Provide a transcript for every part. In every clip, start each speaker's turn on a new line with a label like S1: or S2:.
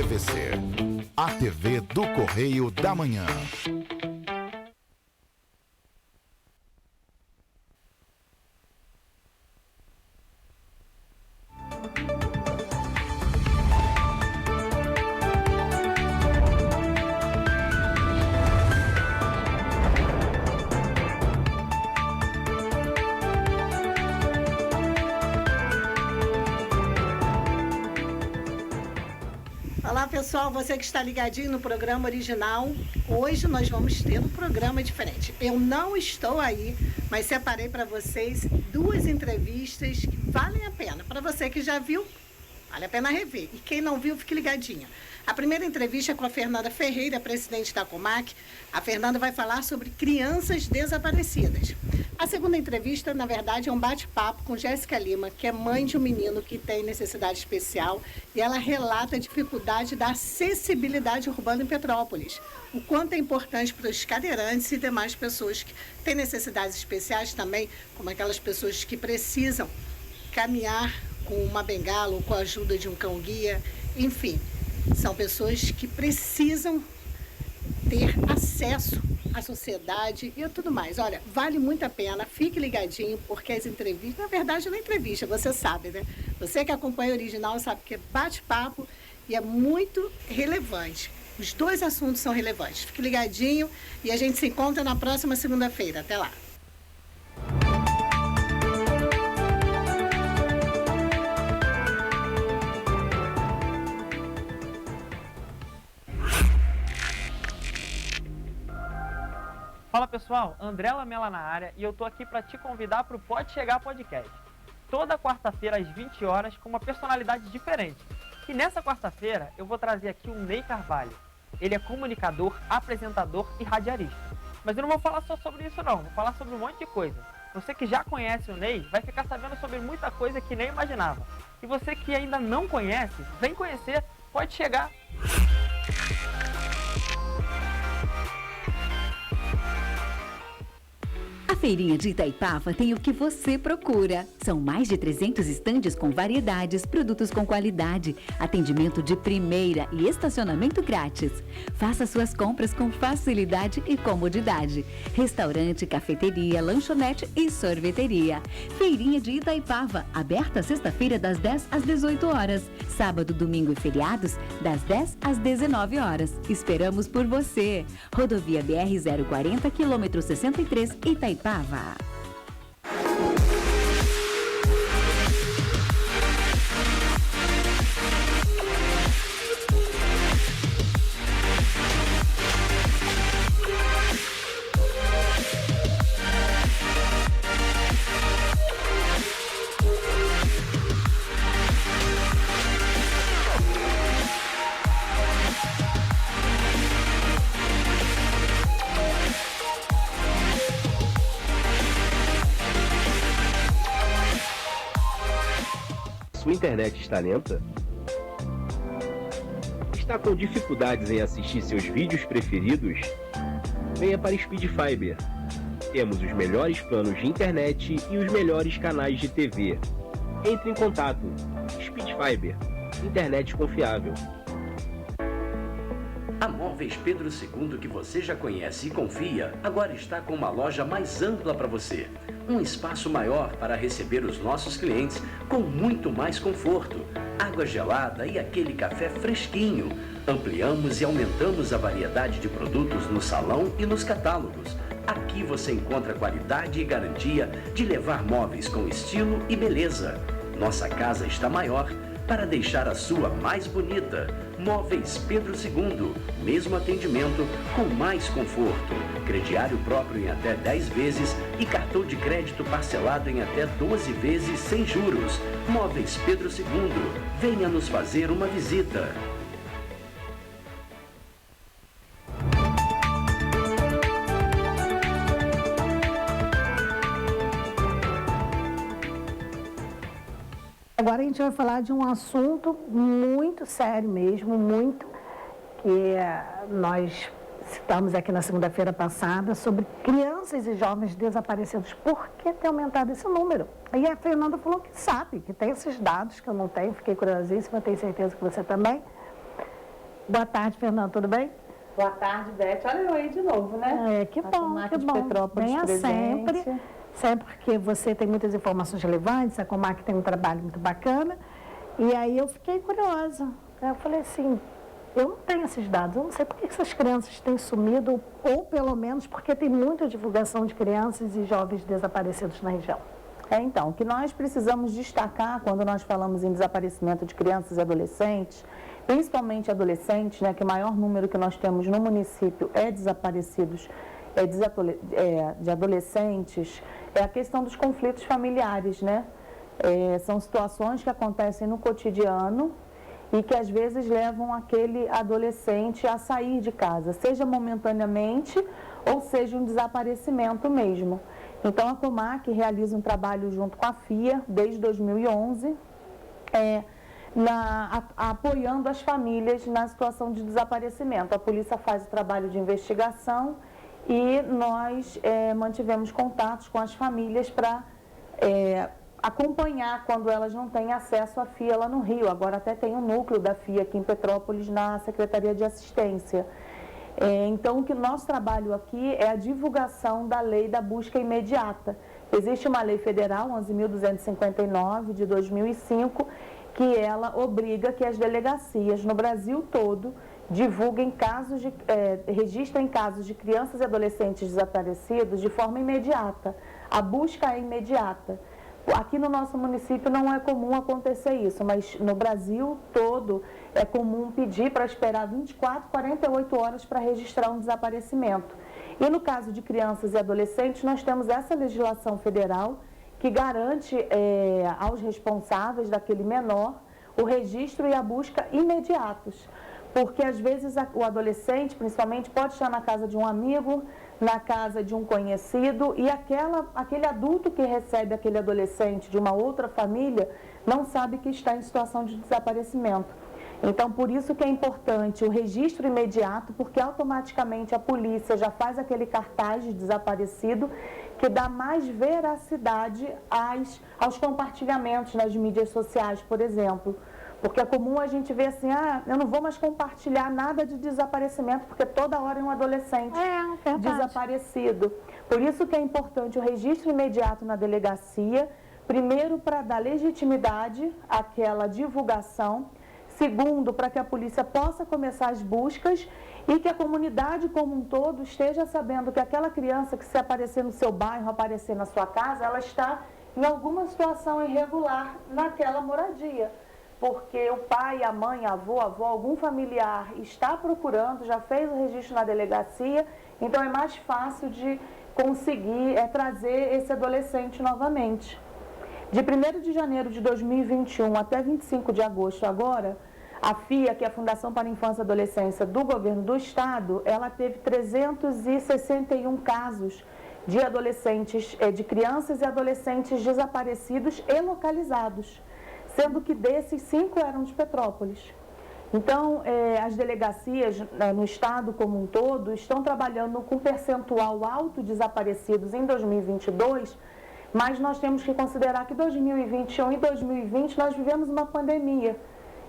S1: TVC, a TV do Correio da Manhã.
S2: Olá pessoal, você que está ligadinho no programa original, hoje nós vamos ter um programa diferente. Eu não estou aí, mas separei para vocês duas entrevistas que valem a pena. Para você que já viu, vale a pena rever. E quem não viu, fique ligadinho. A primeira entrevista é com a Fernanda Ferreira, presidente da Comac. A Fernanda vai falar sobre crianças desaparecidas. A segunda entrevista, na verdade, é um bate-papo com Jéssica Lima, que é mãe de um menino que tem necessidade especial, e ela relata a dificuldade da acessibilidade urbana em Petrópolis. O quanto é importante para os cadeirantes e demais pessoas que têm necessidades especiais também, como aquelas pessoas que precisam caminhar com uma bengala ou com a ajuda de um cão-guia, enfim. São pessoas que precisam ter acesso à sociedade e tudo mais. Olha, vale muito a pena, fique ligadinho, porque as entrevistas, na verdade não é entrevista, você sabe, né? Você que acompanha o original sabe que é bate-papo e é muito relevante. Os dois assuntos são relevantes. Fique ligadinho e a gente se encontra na próxima segunda-feira. Até lá.
S3: Fala pessoal, André Lamela na área e eu tô aqui para te convidar para o Pode Chegar Podcast. Toda quarta-feira às 20 horas com uma personalidade diferente. E nessa quarta-feira eu vou trazer aqui o Ney Carvalho. Ele é comunicador, apresentador e radialista. Mas eu não vou falar só sobre isso não, vou falar sobre um monte de coisa. Você que já conhece o Ney vai ficar sabendo sobre muita coisa que nem imaginava. E você que ainda não conhece, vem conhecer, pode chegar.
S4: A Feirinha de Itaipava tem o que você procura. São mais de 300 estandes com variedades, produtos com qualidade, atendimento de primeira e estacionamento grátis. Faça suas compras com facilidade e comodidade. Restaurante, cafeteria, lanchonete e sorveteria. Feirinha de Itaipava, aberta sexta-feira das 10 às 18 horas. Sábado, domingo e feriados, das 10 às 19 horas. Esperamos por você. Rodovia BR-040, quilômetro 63, Itaipava.
S5: Sua internet está lenta? Está com dificuldades em assistir seus vídeos preferidos? Venha para Speed Fiber. Temos os melhores planos de internet e os melhores canais de TV. Entre em contato. Speed Fiber. Internet confiável.
S6: A Móveis Pedro II, que você já conhece e confia, agora está com uma loja mais ampla para você. Um espaço maior para receber os nossos clientes com muito mais conforto, água gelada e aquele café fresquinho. Ampliamos e aumentamos a variedade de produtos no salão e nos catálogos. Aqui você encontra qualidade e garantia de levar móveis com estilo e beleza. Nossa casa está maior para deixar a sua mais bonita. Móveis Pedro II, mesmo atendimento com mais conforto. Crediário próprio em até 10 vezes e cartão de crédito parcelado em até 12 vezes sem juros. Móveis Pedro II, venha nos fazer uma visita.
S2: Agora a gente vai falar de um assunto muito sério mesmo, que nós citamos aqui na segunda-feira passada, sobre crianças e jovens desaparecidos. Por que tem aumentado esse número? Aí a Fernanda falou que sabe, que tem esses dados que eu não tenho, fiquei curiosíssima, tenho certeza que você também. Boa tarde, Fernanda, tudo bem?
S7: Boa tarde, Beth. Olha eu aí de novo, né?
S2: Que bom, que bom.
S7: Petrópolis
S2: Venha
S7: presente.
S2: sempre porque você tem muitas informações relevantes, a Comac tem um trabalho muito bacana. E aí eu fiquei curiosa. Eu falei assim, eu não tenho esses dados, eu não sei por que essas crianças têm sumido, ou pelo menos porque tem muita divulgação de crianças e jovens desaparecidos na região.
S7: Então, o que nós precisamos destacar quando nós falamos em desaparecimento de crianças e adolescentes, principalmente adolescentes, né, que o maior número que nós temos no município é desaparecidos de adolescentes, é a questão dos conflitos familiares, né? São situações que acontecem no cotidiano e que às vezes levam aquele adolescente a sair de casa, seja momentaneamente ou seja um desaparecimento mesmo. Então, a Comac realiza um trabalho junto com a FIA desde 2011, apoiando as famílias na situação de desaparecimento. A polícia faz o trabalho de investigação e nós mantivemos contatos com as famílias para acompanhar quando elas não têm acesso à FIA lá no Rio. Agora até tem um núcleo da FIA aqui em Petrópolis, na Secretaria de Assistência. Então, o que nosso trabalho aqui é a divulgação da lei da busca imediata. Existe uma lei federal, 11.259, de 2005, que ela obriga que as delegacias no Brasil todo divulguem registrem casos de crianças e adolescentes desaparecidos de forma imediata. A busca é imediata. Aqui no nosso município não é comum acontecer isso, mas no Brasil todo é comum pedir para esperar 24, 48 horas para registrar um desaparecimento. E no caso de crianças e adolescentes, nós temos essa legislação federal que garante aos responsáveis daquele menor o registro e a busca imediatos. Porque às vezes o adolescente, principalmente, pode estar na casa de um amigo, na casa de um conhecido, e aquele adulto que recebe aquele adolescente de uma outra família não sabe que está em situação de desaparecimento. Então, por isso que é importante o registro imediato, porque automaticamente a polícia já faz aquele cartaz de desaparecido que dá mais veracidade aos compartilhamentos nas mídias sociais, por exemplo. Porque é comum a gente ver assim, eu não vou mais compartilhar nada de desaparecimento, porque toda hora é um adolescente desaparecido. Por isso que é importante o registro imediato na delegacia, primeiro para dar legitimidade àquela divulgação, segundo, para que a polícia possa começar as buscas e que a comunidade como um todo esteja sabendo que aquela criança que se aparecer no seu bairro, aparecer na sua casa, ela está em alguma situação irregular naquela moradia. Porque o pai, a mãe, a avó, algum familiar está procurando, já fez o registro na delegacia, então é mais fácil de conseguir trazer esse adolescente novamente. De 1º de janeiro de 2021 até 25 de agosto agora, a FIA, que é a Fundação para a Infância e Adolescência do Governo do Estado, ela teve 361 casos de adolescentes, de crianças e adolescentes desaparecidos e localizados, sendo que desses 5 eram de Petrópolis. Então, as delegacias no estado como um todo estão trabalhando com percentual alto de desaparecidos em 2022, mas nós temos que considerar que 2021 e 2020 nós vivemos uma pandemia.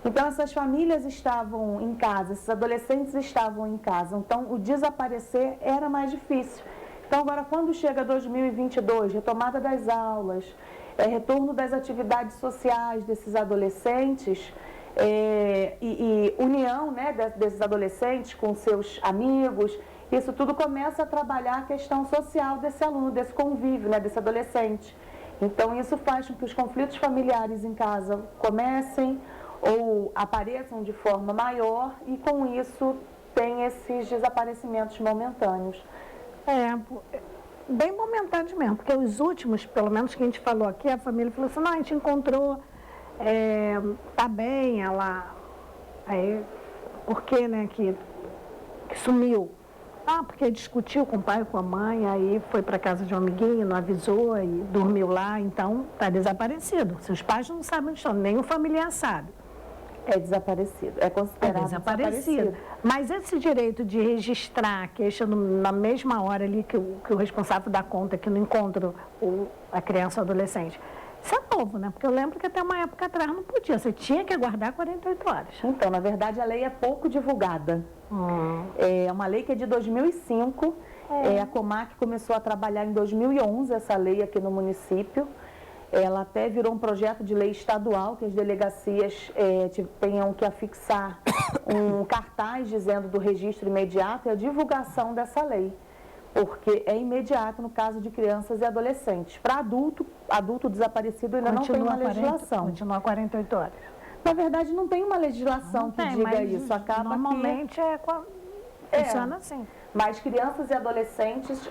S7: Então, essas famílias estavam em casa, esses adolescentes estavam em casa, então o desaparecer era mais difícil. Então, agora, quando chega 2022, retomada das aulas, retorno das atividades sociais desses adolescentes e união, né, desses adolescentes com seus amigos, isso tudo começa a trabalhar a questão social desse aluno, desse convívio, né, desse adolescente. Então, isso faz com que os conflitos familiares em casa comecem ou apareçam de forma maior e, com isso, tem esses desaparecimentos momentâneos.
S2: Bem momentâneos mesmo, porque os últimos, pelo menos que a gente falou aqui, a família falou assim, não, a gente encontrou, tá bem, ela, por que, né, que sumiu? Porque discutiu com o pai e com a mãe, aí foi para casa de um amiguinho, não avisou e dormiu lá, então tá desaparecido. Seus pais não sabem onde estão, nem o familiar sabe.
S7: É desaparecido, é considerado desaparecido.
S2: Mas esse direito de registrar a queixa na mesma hora ali que o responsável dá conta que não encontra a criança ou adolescente,
S8: Isso é novo, né? Porque eu lembro que até uma época atrás não podia, você tinha que aguardar 48 horas.
S7: Então, na verdade, a lei é pouco divulgada. É uma lei que é de 2005, a Comac começou a trabalhar em 2011 essa lei aqui no município. Ela até virou um projeto de lei estadual, que as delegacias tenham que afixar um cartaz dizendo do registro imediato e a divulgação dessa lei, porque é imediato no caso de crianças e adolescentes. Para adulto desaparecido ainda não tem uma legislação.
S8: Continua 48 horas.
S7: Na verdade, não tem uma legislação que diga isso. Acaba
S8: normalmente funciona assim.
S7: Mas crianças e adolescentes,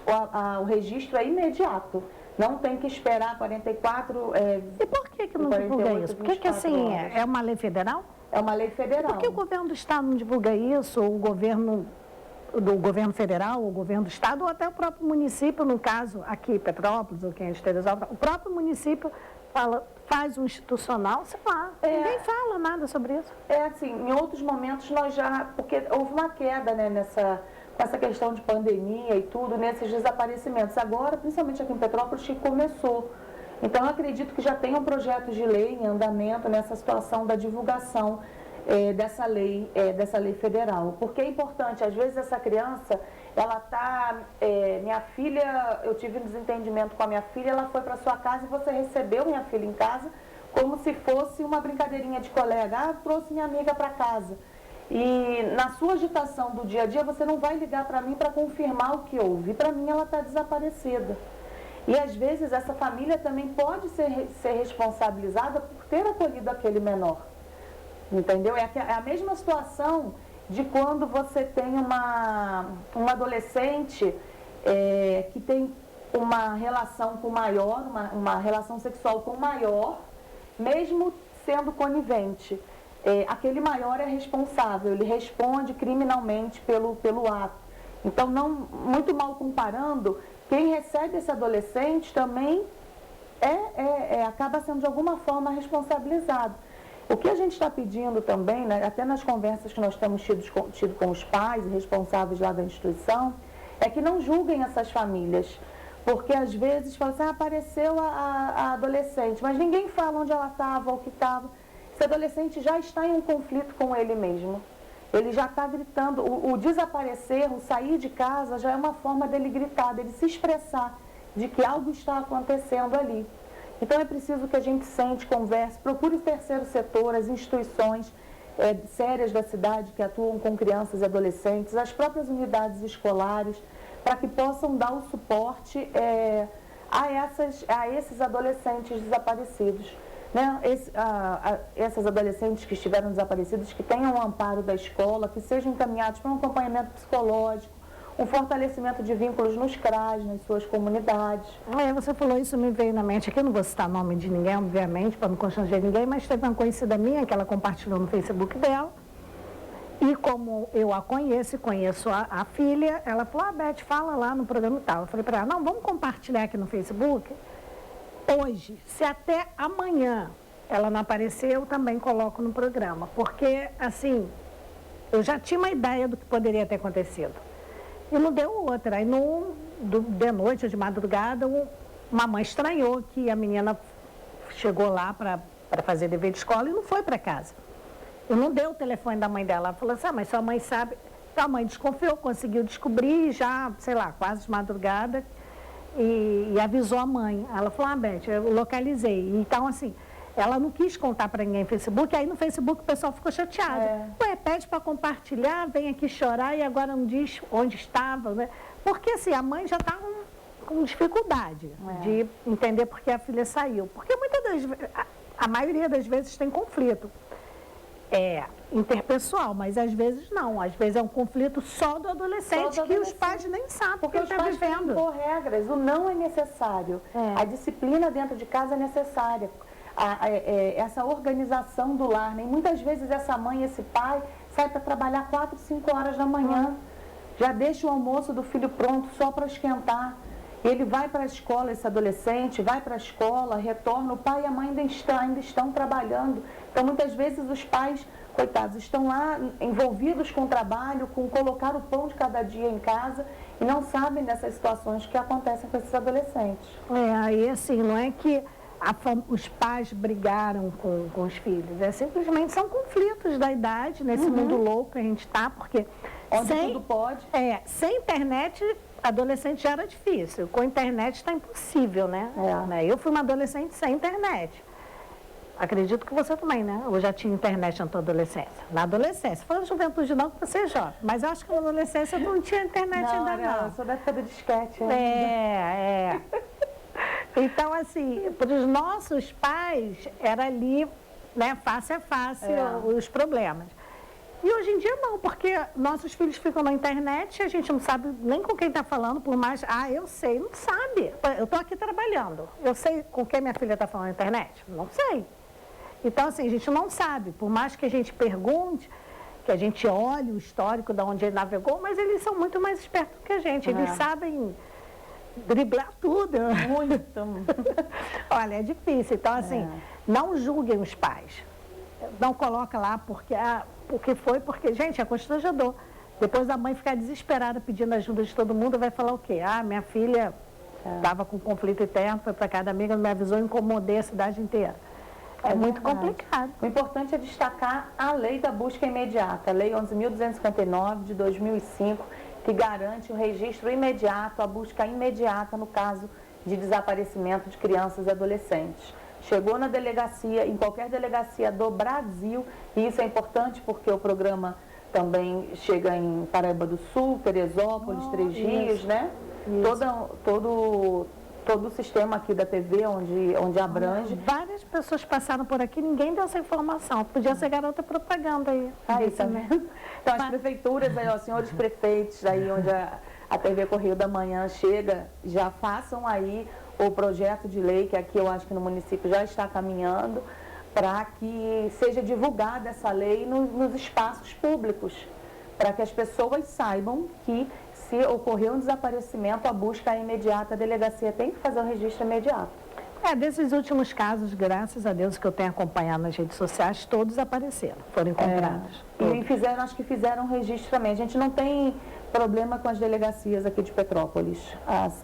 S7: o registro é imediato. Não tem que esperar 44...
S8: E por que não divulga isso? Por que assim, é uma lei federal?
S7: É uma lei federal.
S8: Por que o governo do estado não divulga isso? O governo federal, o governo do estado, ou até o próprio município, no caso aqui, Petrópolis, ou quem é de Teresópolis, o próprio município faz um institucional, sei lá, ninguém fala nada sobre isso.
S7: Assim, em outros momentos nós já... Porque houve uma queda, né, com essa questão de pandemia e tudo, nesses desaparecimentos. Agora, principalmente aqui em Petrópolis, que começou. Então, eu acredito que já tem um projeto de lei em andamento nessa situação da divulgação dessa lei federal. Porque é importante, às vezes essa criança, ela está... minha filha, eu tive um desentendimento com a minha filha, ela foi para sua casa e você recebeu minha filha em casa como se fosse uma brincadeirinha de colega. Trouxe minha amiga para casa. E na sua agitação do dia a dia, você não vai ligar para mim para confirmar o que houve. E para mim, ela está desaparecida. E às vezes essa família também pode ser responsabilizada por ter acolhido aquele menor. Entendeu? É a mesma situação de quando você tem um adolescente que tem uma relação com o maior, uma relação sexual com o maior, mesmo sendo conivente. Aquele maior é responsável, ele responde criminalmente pelo ato. Então, muito mal comparando, quem recebe esse adolescente também acaba sendo de alguma forma responsabilizado. O que a gente está pedindo também, né, até nas conversas que nós temos tido com os pais e responsáveis lá da instituição, é que não julguem essas famílias. Porque às vezes falam assim, apareceu a adolescente, mas ninguém fala onde ela estava ou o que estava. Esse adolescente já está em um conflito com ele mesmo. Ele já está gritando. O desaparecer, o sair de casa, já é uma forma dele gritar, dele se expressar de que algo está acontecendo ali. Então é preciso que a gente sente, converse, procure o terceiro setor, as instituições sérias da cidade que atuam com crianças e adolescentes, as próprias unidades escolares, para que possam dar o suporte a esses adolescentes desaparecidos. Né? Essas adolescentes que estiveram desaparecidas, que tenham o amparo da escola, que sejam encaminhados para um acompanhamento psicológico, um fortalecimento de vínculos nos CRAs, nas suas comunidades.
S8: Você falou isso, me veio na mente aqui, eu não vou citar nome de ninguém, obviamente, para não constranger ninguém, mas teve uma conhecida minha que ela compartilhou no Facebook dela, e como eu a conheço e conheço a filha, ela falou, Beth, fala lá no programa e tal. Eu falei para ela, não, vamos compartilhar aqui no Facebook. Hoje, se até amanhã ela não aparecer, eu também coloco no programa, porque, assim, eu já tinha uma ideia do que poderia ter acontecido. E não deu outra. Aí, de noite ou de madrugada, uma mãe estranhou que a menina chegou lá para fazer dever de escola e não foi para casa. Eu não dei o telefone da mãe dela. Ela falou assim, mas sua mãe sabe. Então, a mãe desconfiou, conseguiu descobrir já, sei lá, quase de madrugada, e avisou a mãe. Ela falou, Beth, eu localizei. Então, assim, ela não quis contar para ninguém no Facebook, aí no Facebook o pessoal ficou chateado. Pede para compartilhar, vem aqui chorar e agora não diz onde estava, né? Porque, assim, a mãe já está com dificuldade de entender por que a filha saiu. Porque muitas das vezes, a maioria das vezes tem conflito. Interpessoal, mas às vezes não. Às vezes é um conflito só do adolescente que os pais nem sabem porque ele está vivendo.
S7: Porque os pais têm regras, o não é necessário. A disciplina dentro de casa é necessária. Essa organização do lar, né? Muitas vezes essa mãe, esse pai, sai para trabalhar 4, 5 horas da manhã, já deixa o almoço do filho pronto só para esquentar. Ele vai para a escola, esse adolescente, vai para a escola, retorna, o pai e a mãe ainda estão trabalhando. Então, muitas vezes, os pais, coitados, estão lá envolvidos com o trabalho, com colocar o pão de cada dia em casa e não sabem dessas situações que acontecem com esses adolescentes.
S8: Aí, assim, não é que os pais brigaram com os filhos. Simplesmente são conflitos da idade, nesse mundo louco que a gente está, porque
S7: onde tudo pode.
S8: Sem internet, adolescente já era difícil. Com internet está impossível, né? Eu fui uma adolescente sem internet. Acredito que você também, né? Eu já tinha internet na tua adolescência. Na adolescência. Foi na juventude não, que você é jovem. Mas acho que na adolescência não tinha internet ainda não.
S7: Eu sou da época do disquete.
S8: Então, assim, para os nossos pais, era ali, né, face a face, os problemas. E hoje em dia não, porque nossos filhos ficam na internet e a gente não sabe nem com quem está falando, por mais, eu sei, não sabe. Eu estou aqui trabalhando, eu sei com quem minha filha está falando na internet? Não sei. Então, assim, a gente não sabe, por mais que a gente pergunte, que a gente olhe o histórico de onde ele navegou, mas eles são muito mais espertos que a gente, eles sabem driblar tudo.
S7: Muito.
S8: Olha, é difícil. Então, assim, não julguem os pais. Não coloca lá porque gente, é constrangedor. Depois a mãe ficar desesperada pedindo ajuda de todo mundo, vai falar o quê? Minha filha estava com conflito interno, foi para casa da amiga, não me avisou, incomodei a cidade inteira. É muito complicado.
S7: O importante é destacar a lei da busca imediata, a lei 11.259 de 2005, que garante o registro imediato, a busca imediata no caso de desaparecimento de crianças e adolescentes. Chegou na delegacia, em qualquer delegacia do Brasil, e isso é importante porque o programa também chega em Paraíba do Sul, Teresópolis, Três Rios, né? Todo o sistema aqui da TV, onde abrange.
S8: Várias pessoas passaram por aqui, ninguém deu essa informação. Podia ser garota propaganda aí.
S7: Isso, né? Então, as prefeituras, aí, senhores prefeitos, aí onde a TV Correio da Manhã chega, já façam aí o projeto de lei, que aqui eu acho que no município já está caminhando, para que seja divulgada essa lei nos espaços públicos, para que as pessoas saibam que se ocorrer um desaparecimento, a busca é imediata, a delegacia tem que fazer o registro imediato.
S8: Desses últimos casos, graças a Deus que eu tenho acompanhado nas redes sociais, todos apareceram, foram encontrados.
S7: E acho que fizeram um registro também. A gente não tem problema com as delegacias aqui de Petrópolis,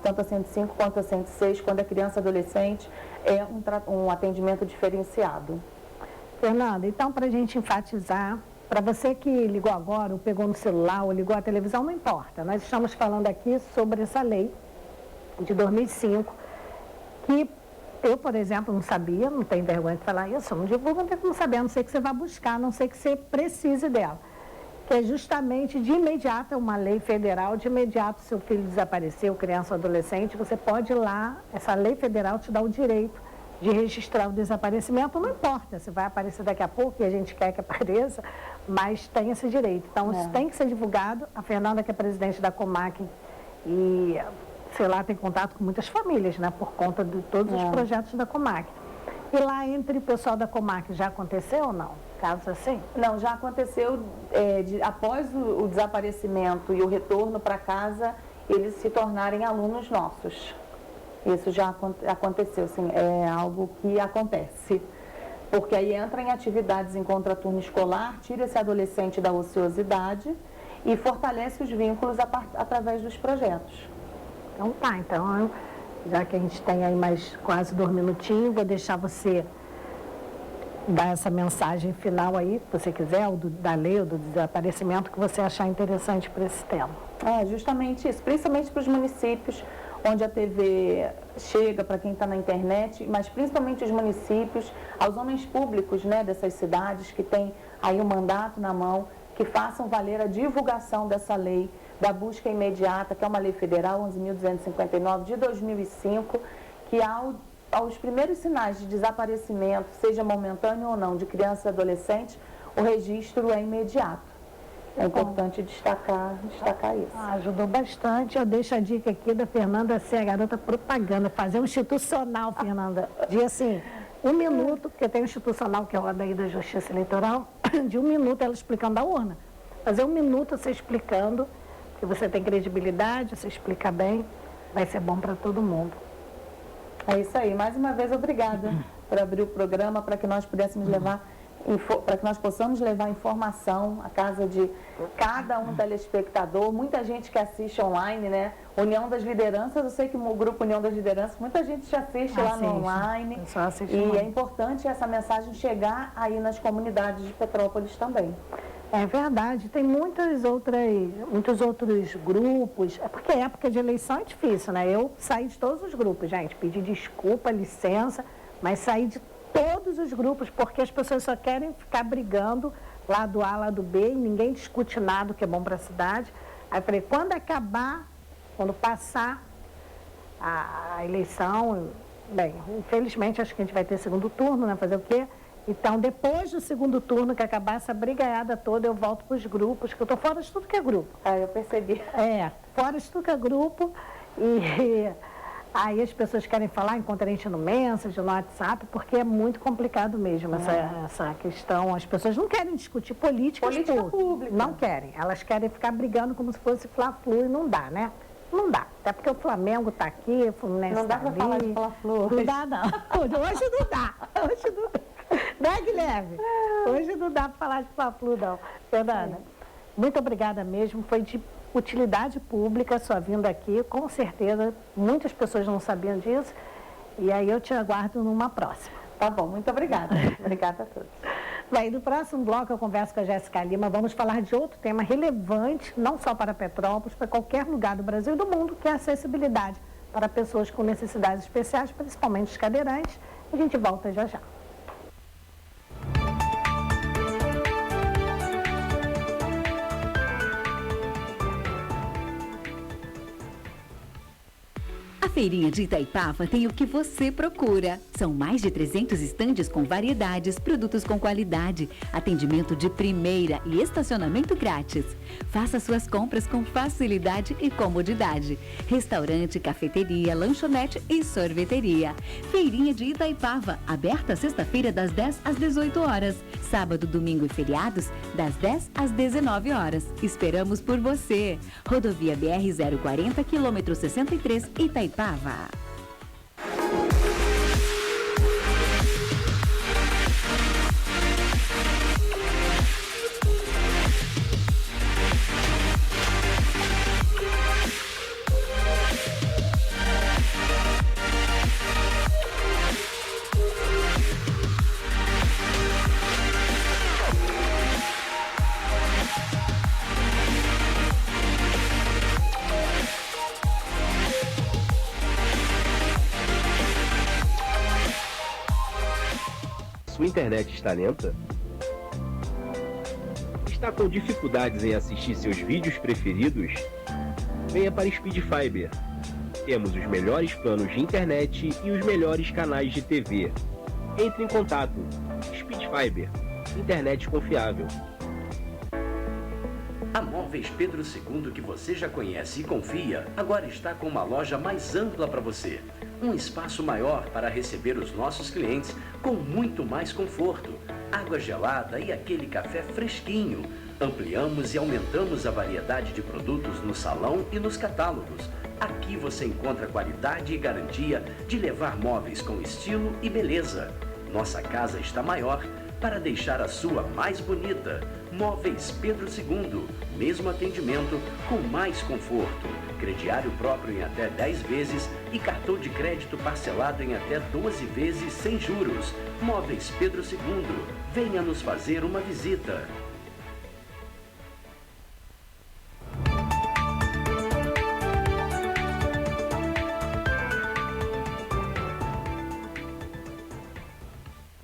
S7: tanto a 105 quanto a 106, quando é criança e adolescente, é um atendimento diferenciado.
S8: Fernanda, então para a gente enfatizar, para você que ligou agora, ou pegou no celular, ou ligou à televisão, não importa. Nós estamos falando aqui sobre essa lei de 2005, que eu, por exemplo, não sabia, não tenho vergonha de falar isso, eu não divulgo, não tem como saber, a não ser que você vá buscar, a não ser que você precise dela. Que é justamente de imediato, é uma lei federal, de imediato, seu filho desapareceu, criança ou adolescente, você pode ir lá, essa lei federal te dá o direito de registrar o desaparecimento, não importa se vai aparecer daqui a pouco, e a gente quer que apareça, mas tem esse direito. Então, isso tem que ser divulgado. A Fernanda, que é presidente da Comac, e, sei lá, tem contato com muitas famílias, né, por conta de todos os projetos da Comac. E lá, entre o pessoal da Comac, já aconteceu ou não? Casos assim?
S7: Não, já aconteceu, após o desaparecimento e o retorno para casa, eles se tornarem alunos nossos. Isso já aconteceu, assim, é algo que acontece. Porque aí entra em atividades em contraturno escolar, tira esse adolescente da ociosidade e fortalece os vínculos através dos projetos.
S8: Então, já que a gente tem aí mais quase 2 minutinhos, vou deixar você dar essa mensagem final aí, se você quiser, da lei ou do desaparecimento, que você achar interessante para esse tema.
S7: Justamente isso, principalmente para os municípios onde a TV chega, para quem está na internet, mas principalmente os municípios, aos homens públicos, né, dessas cidades que têm aí um mandato na mão, que façam valer a divulgação dessa lei da busca imediata, que é uma lei federal, 11.259, de 2005, que aos primeiros sinais de desaparecimento, seja momentâneo ou não, de criança e adolescente, o registro é imediato. É importante destacar isso.
S8: Ajudou bastante. Eu deixo a dica aqui da Fernanda ser a garota propaganda, fazer um institucional, Fernanda, de assim, 1 minuto, porque tem um institucional que é o daí da Justiça Eleitoral, de 1 minuto ela explicando a urna. Fazer 1 minuto você explicando, que você tem credibilidade, você explica bem, vai ser bom para todo mundo.
S7: É isso aí. Mais uma vez, obrigada por abrir o programa, para que nós pudéssemos levar para que nós possamos levar informação à casa de cada um telespectador. Muita gente que assiste online, né? União das Lideranças, eu sei que o grupo União das Lideranças, muita gente já assiste lá no online. E é importante essa mensagem chegar aí nas comunidades de Petrópolis também.
S8: É verdade, tem muitos outros grupos, é porque época de eleição é difícil, né? Eu saí de todos os grupos, gente, pedi desculpa, licença, mas saí de todos os grupos, porque as pessoas só querem ficar brigando lado A, lado B, e ninguém discute nada que é bom para a cidade. Aí eu falei, quando acabar, quando passar a eleição, bem, infelizmente acho que a gente vai ter segundo turno, né? Fazer o quê? Então, depois do segundo turno, que acabar essa brigaiada toda, eu volto para os grupos, que eu estou fora de tudo que é grupo.
S7: Eu percebi.
S8: Fora de tudo que é grupo. E aí as pessoas querem falar, encontram a gente no Message, no WhatsApp, porque é muito complicado mesmo essa questão. As pessoas não querem discutir política
S7: pública.
S8: Não querem. Elas querem ficar brigando como se fosse Fla-Flu e não dá, né? Não dá. Até porque o Flamengo está aqui, o Fluminense
S7: não dá para falar de Fla-Flu.
S8: Não dá, não. Hoje não dá. Hoje não dá. Né, Guilherme? Hoje não dá para falar de Fla-Flu, não. Fernanda, muito obrigada mesmo. Foi de utilidade pública sua vinda aqui. Com certeza, muitas pessoas não sabiam disso. E aí eu te aguardo numa próxima.
S7: Tá bom, muito obrigada. Obrigada a todos.
S8: Bem, no próximo bloco eu converso com a Jéssica Lima. Vamos falar de outro tema relevante, não só para Petrópolis, para qualquer lugar do Brasil e do mundo, que é a acessibilidade para pessoas com necessidades especiais, principalmente os cadeirantes. A gente volta já já.
S4: A Feirinha de Itaipava tem o que você procura. São mais de 300 estandes com variedades, produtos com qualidade, atendimento de primeira e estacionamento grátis. Faça suas compras com facilidade e comodidade. Restaurante, cafeteria, lanchonete e sorveteria. Feirinha de Itaipava, aberta sexta-feira das 10 às 18 horas. Sábado, domingo e feriados, das 10 às 19 horas. Esperamos por você. Rodovia BR 040, quilômetro 63, Itaipava.
S5: Sua internet está lenta? Está com dificuldades em assistir seus vídeos preferidos? Venha para Speed Fiber. Temos os melhores planos de internet e os melhores canais de TV. Entre em contato. Speed Fiber. Internet confiável.
S6: A Móveis Pedro II, que você já conhece e confia, agora está com uma loja mais ampla para você. Um espaço maior para receber os nossos clientes com muito mais conforto, água gelada e aquele café fresquinho. Ampliamos e aumentamos a variedade de produtos no salão e nos catálogos. Aqui você encontra qualidade e garantia de levar móveis com estilo e beleza. Nossa casa está maior para deixar a sua mais bonita. Móveis Pedro II, mesmo atendimento com mais conforto. Crediário próprio em até 10 vezes e cartão de crédito parcelado em até 12 vezes sem juros. Móveis Pedro II, venha nos fazer uma visita.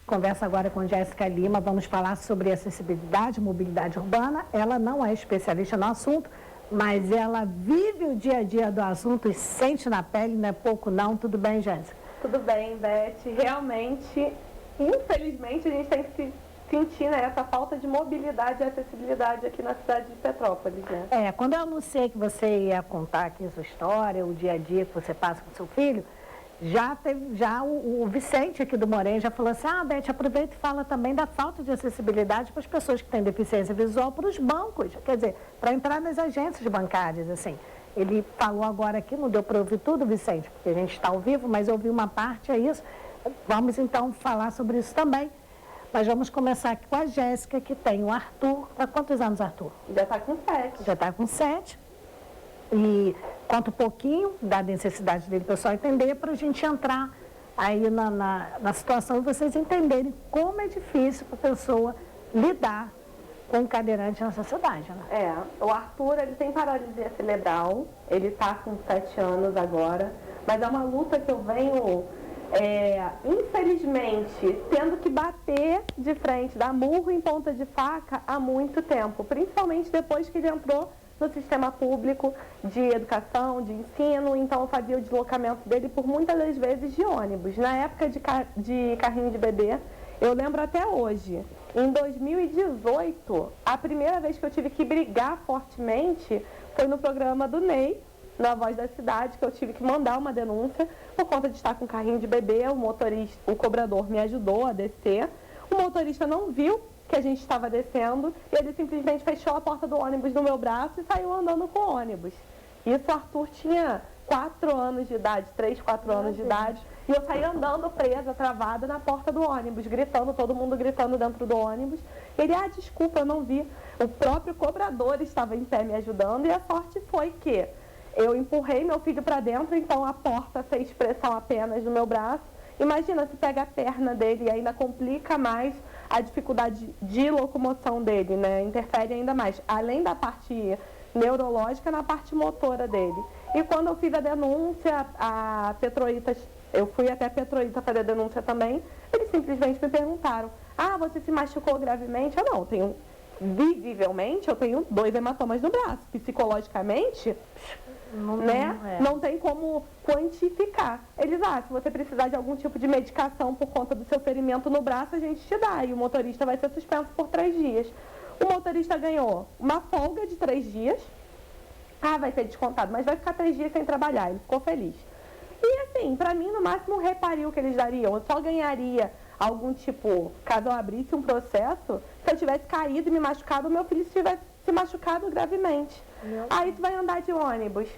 S8: Conversa agora com Jéssica Lima, vamos falar sobre acessibilidade e mobilidade urbana. Ela não é especialista no assunto, mas ela vive o dia a dia do assunto e sente na pele, não é pouco não. Tudo bem, Jéssica?
S9: Tudo bem, Beth. Realmente, infelizmente, a gente tem que sentir, né, essa falta de mobilidade e acessibilidade aqui na cidade de Petrópolis, né?
S8: Quando eu anunciei que você ia contar aqui a sua história, o dia a dia que você passa com seu filho, já o Vicente aqui do Morém já falou assim, Beth, aproveita e fala também da falta de acessibilidade para as pessoas que têm deficiência visual para os bancos, quer dizer, para entrar nas agências bancárias, assim. Ele falou agora aqui, não deu para ouvir tudo, Vicente, porque a gente está ao vivo, mas eu ouvi uma parte, é isso. Vamos então falar sobre isso também. Mas vamos começar aqui com a Jéssica, que tem o Arthur. Há quantos anos, Arthur?
S9: Já está com 7.
S8: Já está com 7. E conta um pouquinho da necessidade dele, para o pessoal entender, para a gente entrar aí na situação e vocês entenderem como é difícil para a pessoa lidar com o cadeirante na sociedade, né?
S9: O Arthur, ele tem paralisia cerebral, ele está com 7 anos agora, mas é uma luta que eu venho, infelizmente, tendo que bater de frente, dar murro em ponta de faca há muito tempo, principalmente depois que ele entrou no sistema público de educação, de ensino, então eu fazia o deslocamento dele por muitas das vezes de ônibus. Na época de carrinho de bebê, eu lembro até hoje, em 2018, a primeira vez que eu tive que brigar fortemente foi no programa do Ney, na Voz da Cidade, que eu tive que mandar uma denúncia por conta de estar com carrinho de bebê. O cobrador me ajudou a descer, o motorista não viu que a gente estava descendo e ele simplesmente fechou a porta do ônibus no meu braço e saiu andando com o ônibus. Isso, o Arthur tinha 4 anos de idade, 3, 4 anos de idade, e eu saí andando presa, travada na porta do ônibus, gritando, todo mundo gritando dentro do ônibus. Ele, desculpa, eu não vi. O próprio cobrador estava em pé me ajudando e a sorte foi que eu empurrei meu filho para dentro, então a porta fez pressão apenas no meu braço. Imagina se pega a perna dele e ainda complica mais a dificuldade de locomoção dele, né? Interfere ainda mais, além da parte neurológica, na parte motora dele. E quando eu fiz a denúncia, a Petroitas, eu fui até a Petroita fazer a denúncia também, eles simplesmente me perguntaram, você se machucou gravemente? Eu não, tenho, visivelmente, eu tenho 2 hematomas no braço. Psicologicamente, não tem como quantificar. Eles, se você precisar de algum tipo de medicação por conta do seu ferimento no braço, a gente te dá. E o motorista vai ser suspenso por 3 dias. O motorista ganhou uma folga de 3 dias. Vai ser descontado, mas vai ficar 3 dias sem trabalhar. Ele ficou feliz. E assim, pra mim, no máximo, um repario que eles dariam. Eu só ganharia algum tipo, caso eu abrisse um processo, se eu tivesse caído e me machucado, o meu filho tivesse se machucado gravemente. Aí tu vai andar de ônibus.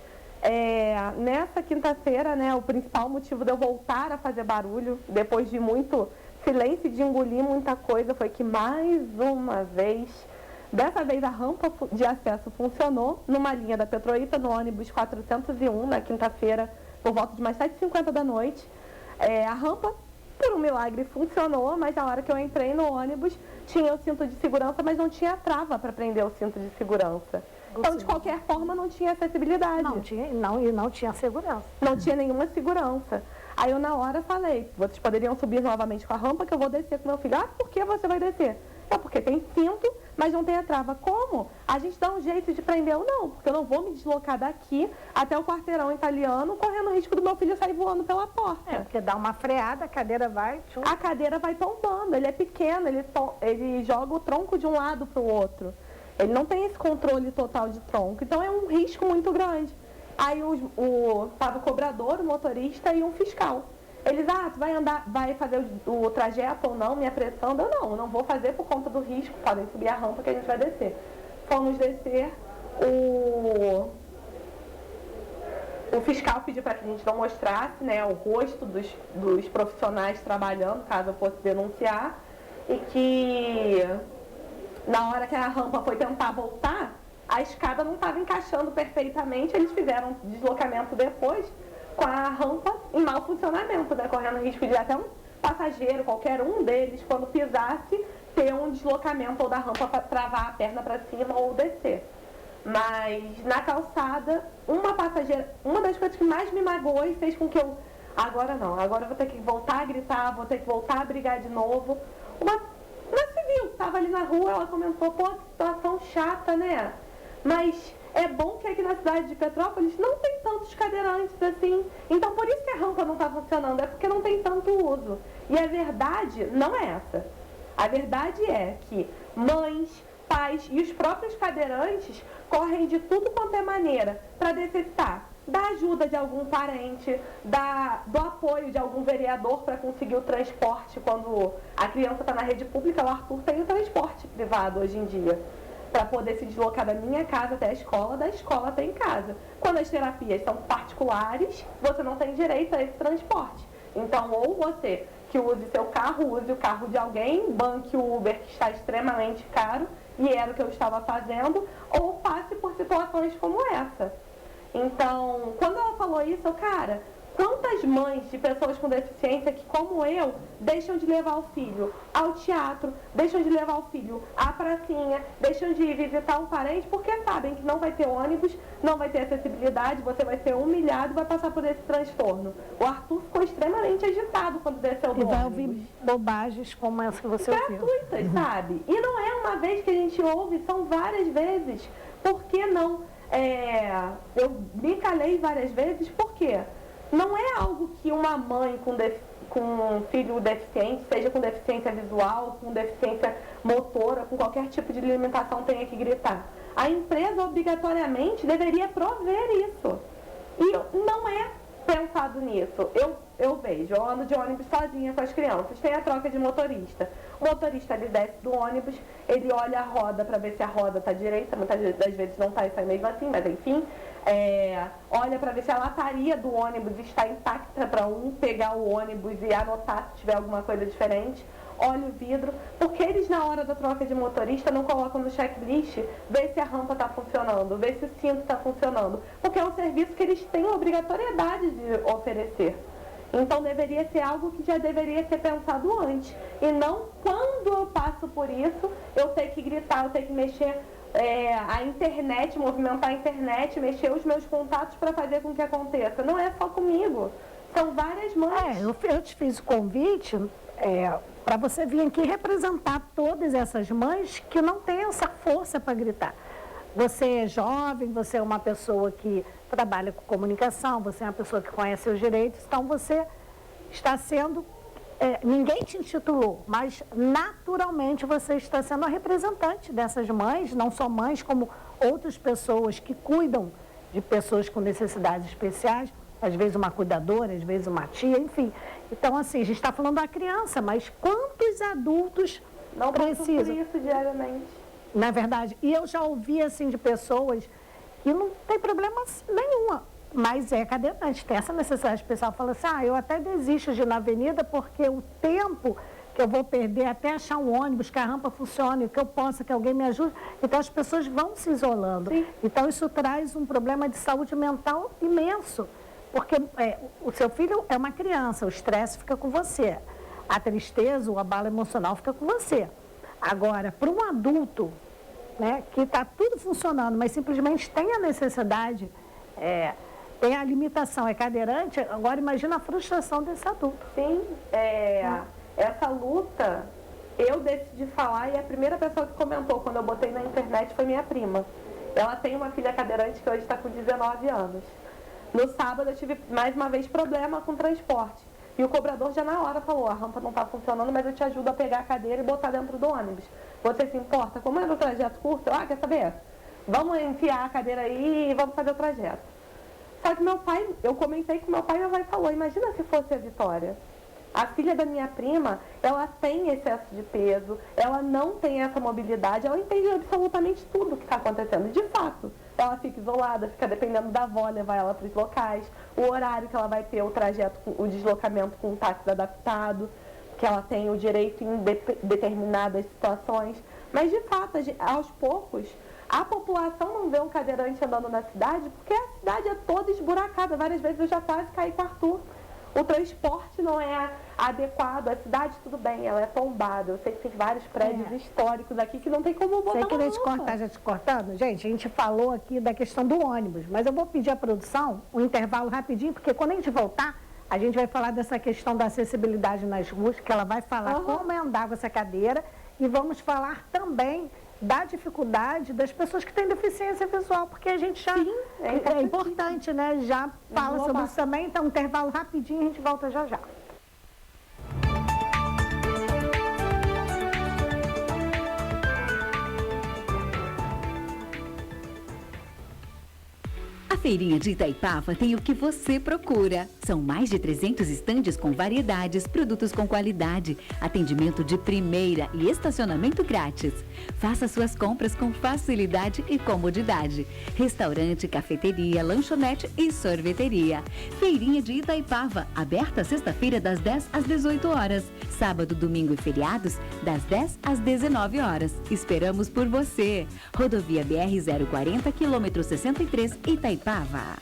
S9: Nessa quinta-feira, né, o principal motivo de eu voltar a fazer barulho, depois de muito silêncio e de engolir muita coisa, foi que mais uma vez, dessa vez a rampa de acesso funcionou numa linha da Petroita, no ônibus 401, na quinta-feira, por volta de umas 7h50 da noite. A rampa, por um milagre, funcionou, mas na hora que eu entrei no ônibus, tinha o cinto de segurança, mas não tinha trava para prender o cinto de segurança. Então, de qualquer forma, não tinha acessibilidade.
S8: Não tinha segurança.
S9: Não tinha nenhuma segurança. Aí eu, na hora, falei, vocês poderiam subir novamente com a rampa que eu vou descer com meu filho. Por que você vai descer? Porque tem cinto, mas não tem a trava. Como? A gente dá um jeito de prender ou não, porque eu não vou me deslocar daqui até o quarteirão italiano, correndo o risco do meu filho sair voando pela porta.
S8: Porque dá uma freada, a cadeira vai...
S9: A cadeira vai tombando, ele é pequeno, ele joga o tronco de um lado para o outro. Ele não tem esse controle total de tronco, então é um risco muito grande. Aí estava o cobrador, o motorista e um fiscal. Eles, tu vai fazer o trajeto ou não, me apressando? Eu não vou fazer por conta do risco, podem subir a rampa que a gente vai descer. Fomos descer, o fiscal pediu para que a gente não mostrasse, né, o rosto dos profissionais trabalhando, caso eu fosse denunciar, e que na hora que a rampa foi tentar voltar, a escada não estava encaixando perfeitamente, eles fizeram deslocamento depois com a rampa em mau funcionamento, né, correndo risco de até um passageiro, qualquer um deles, quando pisasse, ter um deslocamento ou da rampa para travar a perna para cima ou descer. Mas na calçada, uma passageira, uma das coisas que mais me magoou e fez com que eu, agora eu vou ter que voltar a gritar, vou ter que voltar a brigar de novo. Uma civil, estava ali na rua, ela comentou, que situação chata, né? Mas é bom que aqui na cidade de Petrópolis não tem tantos cadeirantes assim. Então por isso que a rampa não está funcionando, é porque não tem tanto uso. E a verdade não é essa. A verdade é que mães, pais e os próprios cadeirantes correm de tudo quanto é maneira para necessitar da ajuda de algum parente, do apoio de algum vereador para conseguir o transporte quando a criança está na rede pública. O Arthur tem o transporte privado hoje em dia, para poder se deslocar da minha casa até a escola, da escola até em casa. Quando as terapias são particulares, você não tem direito a esse transporte. Então, ou você que use seu carro, use o carro de alguém, banque o Uber que está extremamente caro, e era o que eu estava fazendo, ou passe por situações como essa. Então, quando ela falou isso, cara, quantas mães de pessoas com deficiência que, como eu, deixam de levar o filho ao teatro, deixam de levar o filho à pracinha, deixam de ir visitar um parente porque sabem que não vai ter ônibus, não vai ter acessibilidade, você vai ser humilhado e vai passar por esse transtorno. O Arthur ficou extremamente agitado quando desceu do ônibus.
S8: E vai ouvir bobagens como essa que você ouviu.
S9: Gratuitas, sabe? E não é uma vez que a gente ouve, são várias vezes. Por que não? Eu me calei várias vezes, por quê? Não é algo que uma mãe com um filho deficiente, seja com deficiência visual, com deficiência motora, com qualquer tipo de limitação, tenha que gritar. A empresa obrigatoriamente deveria prover isso. E não é pensado nisso. Eu vejo, eu ando de ônibus sozinha com as crianças, tem a troca de motorista. O motorista, ele desce do ônibus, ele olha a roda para ver se a roda está direita, muitas das vezes não está, e sai mesmo assim, mas enfim. Olha para ver se a lataria do ônibus está intacta para pegar o ônibus e anotar se tiver alguma coisa diferente. Olha o vidro, porque eles na hora da troca de motorista não colocam no checklist, vê se a rampa está funcionando, vê se o cinto está funcionando, porque é um serviço que eles têm obrigatoriedade de oferecer. Então deveria ser algo que já deveria ser pensado antes, e não quando eu passo por isso, eu ter que gritar, eu ter que mexer a internet, movimentar a internet, mexer os meus contatos para fazer com que aconteça. Não é só comigo, são várias mães.
S8: Eu te fiz o convite para você vir aqui representar todas essas mães que não têm essa força para gritar. Você é jovem, você é uma pessoa que trabalha com comunicação, você é uma pessoa que conhece seus direitos, então você está sendo... ninguém te intitulou, mas naturalmente você está sendo a representante dessas mães, não só mães, como outras pessoas que cuidam de pessoas com necessidades especiais, às vezes uma cuidadora, às vezes uma tia, enfim. Então, assim, a gente está falando da criança, mas quantos adultos
S9: não
S8: precisam?
S9: Não isso diariamente.
S8: Na verdade, e eu já ouvi, assim, de pessoas que não tem problema nenhuma, mas é cadeirante, tem essa necessidade especial. Fala assim, eu até desisto de ir na avenida porque o tempo que eu vou perder até achar um ônibus, que a rampa funcione, que eu possa, que alguém me ajude. Então, as pessoas vão se isolando. Sim. Então, isso traz um problema de saúde mental imenso. Porque o seu filho é uma criança, o estresse fica com você. A tristeza, o abalo emocional fica com você. Agora, para um adulto, né, que está tudo funcionando, mas simplesmente tem a necessidade, tem a limitação, é cadeirante, agora imagina a frustração desse adulto.
S9: Sim, essa luta, eu decidi falar e a primeira pessoa que comentou quando eu botei na internet foi minha prima. Ela tem uma filha cadeirante que hoje está com 19 anos. No sábado eu tive mais uma vez problema com transporte. E o cobrador já na hora falou, a rampa não está funcionando, mas eu te ajudo a pegar a cadeira e botar dentro do ônibus. Você se importa? Como era o trajeto curto? Quer saber? Vamos enfiar a cadeira aí e vamos fazer o trajeto. Só que meu pai, eu comentei com meu pai e meu pai falou, imagina se fosse a Vitória. A filha da minha prima, ela tem excesso de peso, ela não tem essa mobilidade, ela entende absolutamente tudo o que está acontecendo. De fato, ela fica isolada, fica dependendo da avó, levar ela para os locais, o horário que ela vai ter, o trajeto, o deslocamento com o táxi adaptado, que ela tem o direito em determinadas situações. Mas, de fato, aos poucos, a população não vê um cadeirante andando na cidade, porque a cidade é toda esburacada. Várias vezes eu já quase caí com o Arthur. O transporte não é adequado, a cidade tudo bem, ela é tombada. Eu sei que tem vários prédios históricos aqui que não tem como botar.
S8: Sem querer te cortar, já te cortando, gente, a gente falou aqui da questão do ônibus, mas eu vou pedir à produção um intervalo rapidinho, porque quando a gente voltar, a gente vai falar dessa questão da acessibilidade nas ruas, que ela vai falar como é andar com essa cadeira, e vamos falar também da dificuldade das pessoas que têm deficiência visual, porque a gente já... Sim, é importante, né? Já fala sobre isso também, então um intervalo rapidinho e a gente volta já já.
S4: A feirinha de Itaipava tem o que você procura. São São mais de 300 estandes com variedades, produtos com qualidade, atendimento de primeira e estacionamento grátis. Faça suas compras com facilidade e comodidade. Restaurante, cafeteria, lanchonete e sorveteria. Feirinha de Itaipava, aberta sexta-feira das 10 às 18 horas. Sábado, domingo e feriados, das 10 às 19 horas. Esperamos por você. Rodovia BR-040, quilômetro 63, Itaipava.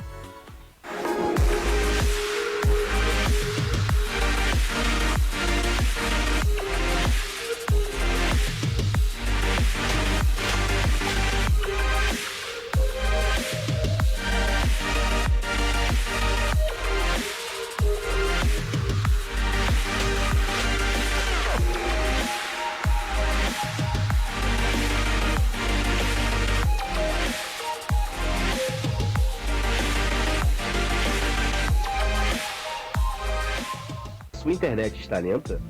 S5: Sua internet está lenta?